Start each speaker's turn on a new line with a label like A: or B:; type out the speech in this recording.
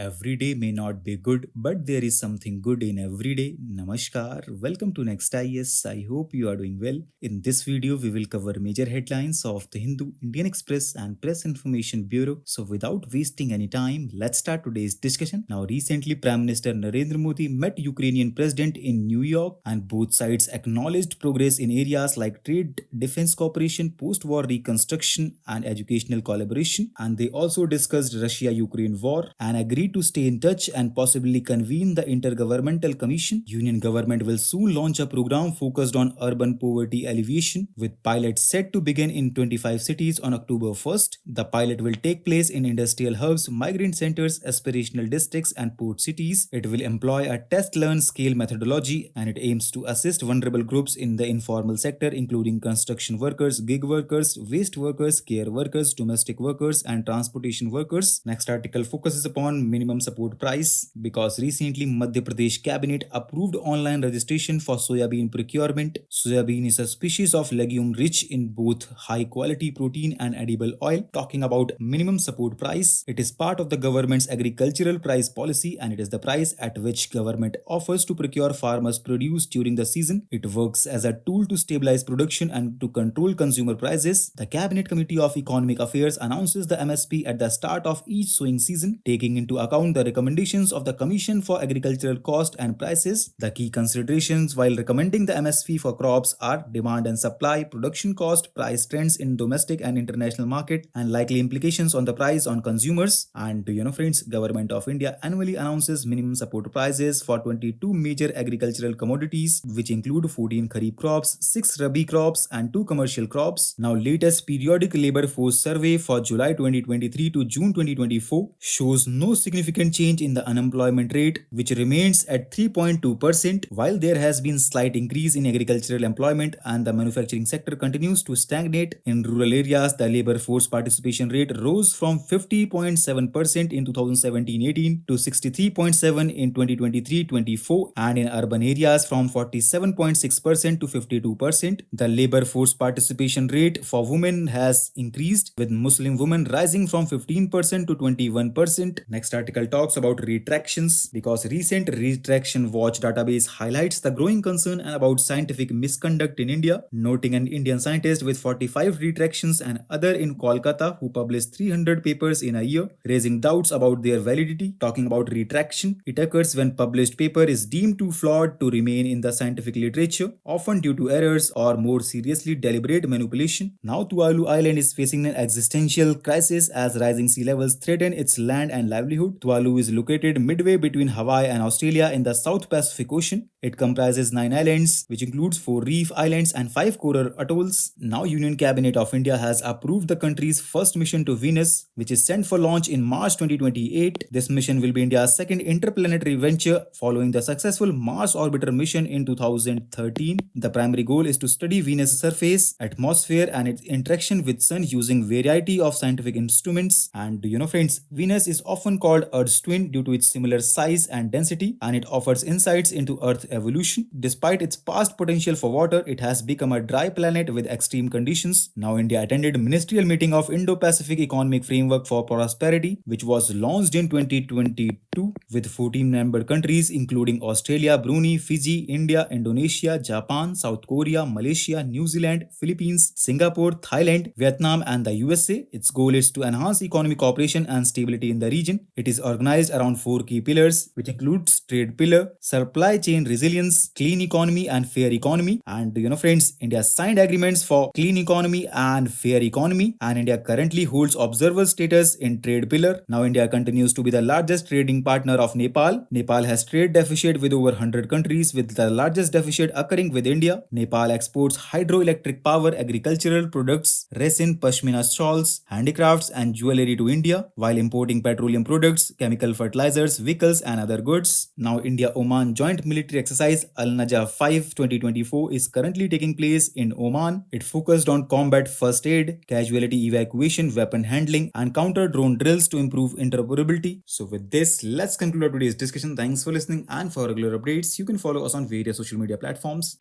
A: Every day may not be good, but there is something good in every day. Namaskar. Welcome to Next IS. I hope you are doing well. In this video, we will cover major headlines of the Hindu, Indian Express, and Press Information Bureau. So, without wasting any time, let's start today's discussion. Now, recently, Prime Minister Narendra Modi met Ukrainian President in New York, and both sides acknowledged progress in areas like trade, defense cooperation, post-war reconstruction, and educational collaboration. And they also discussed Russia-Ukraine war and agreed to stay in touch and possibly convene the Intergovernmental Commission. Union government will soon launch a program focused on urban poverty alleviation, with pilots set to begin in 25 cities on October 1st. The pilot will take place in industrial hubs, migrant centers, aspirational districts, and port cities. It will employ a test-learn-scale methodology, and it aims to assist vulnerable groups in the informal sector, including construction workers, gig workers, waste workers, care workers, domestic workers, and transportation workers. Next article focuses upon minimum support price because recently Madhya Pradesh cabinet approved online registration for soybean procurement. Soybean is a species of legume rich in both high quality protein and edible oil. Talking about minimum support price, it is part of the government's agricultural price policy, and it is the price at which government offers to procure farmers' produce during the season. It works as a tool to stabilize production and to control consumer prices. The Cabinet Committee of Economic Affairs announces the MSP at the start of each sowing season, taking into account the recommendations of the Commission for Agricultural Cost and Prices. The key considerations while recommending the MSP for crops are demand and supply, production cost, price trends in domestic and international market, and likely implications on the price on consumers. And friends, Government of India annually announces minimum support prices for 22 major agricultural commodities, which include 14 kharif crops, 6 rabi crops, and 2 commercial crops. Now, latest periodic labor force survey for July 2023 to June 2024 shows no significant change in the unemployment rate, which remains at 3.2%, while there has been slight increase in agricultural employment and the manufacturing sector continues to stagnate. In rural areas, the labor force participation rate rose from 50.7% in 2017-18 to 63.7% in 2023-24, and in urban areas from 47.6% to 52%. The labor force participation rate for women has increased, with Muslim women rising from 15% to 21%. Next article talks about retractions because recent Retraction Watch database highlights the growing concern about scientific misconduct in India, noting an Indian scientist with 45 retractions and other in Kolkata who published 300 papers in a year, raising doubts about their validity. Talking about retraction, it occurs when published paper is deemed too flawed to remain in the scientific literature, often due to errors or more seriously deliberate manipulation. Now Tuvalu Island is facing an existential crisis as rising sea levels threaten its land and livelihood. Tuvalu is located midway between Hawaii and Australia in the South Pacific Ocean. It comprises 9 islands, which includes 4 reef islands and 5 coral atolls. Now Union Cabinet of India has approved the country's first mission to Venus, which is sent for launch in March 2028. This mission will be India's second interplanetary venture following the successful Mars orbiter mission in 2013. The primary goal is to study Venus' surface, atmosphere, and its interaction with Sun using variety of scientific instruments. And friends, Venus is often called Earth's twin due to its similar size and density, and it offers insights into Earth evolution. Despite its past potential for water, it has become a dry planet with extreme conditions. Now India attended ministerial meeting of Indo-Pacific Economic Framework for Prosperity, which was launched in 2022 with 14 member countries including Australia, Brunei, Fiji, India, Indonesia, Japan, South Korea, Malaysia, New Zealand, Philippines, Singapore, Thailand, Vietnam, and the USA. Its goal is to enhance economic cooperation and stability in the region. It is organized around 4 key pillars, which includes trade pillar, supply chain resilience, clean economy, and fair economy. And friends, India signed agreements for clean economy and fair economy, and India currently holds observer status in trade pillar. Now India continues to be the largest trading partner of Nepal. Nepal has trade deficit with over 100 countries, with the largest deficit occurring with India. Nepal exports hydroelectric power, agricultural products, resin, pashmina shawls, handicrafts, and jewelry to India, while importing petroleum products, chemical fertilizers, vehicles, and other goods. Now India-Oman joint military exercise Al-Najah 5 2024 is currently taking place in Oman. It focused on combat first aid, casualty evacuation, weapon handling, and counter-drone drills to improve interoperability. So with this, let's conclude today's discussion. Thanks for listening, and for regular updates, you can follow us on various social media platforms.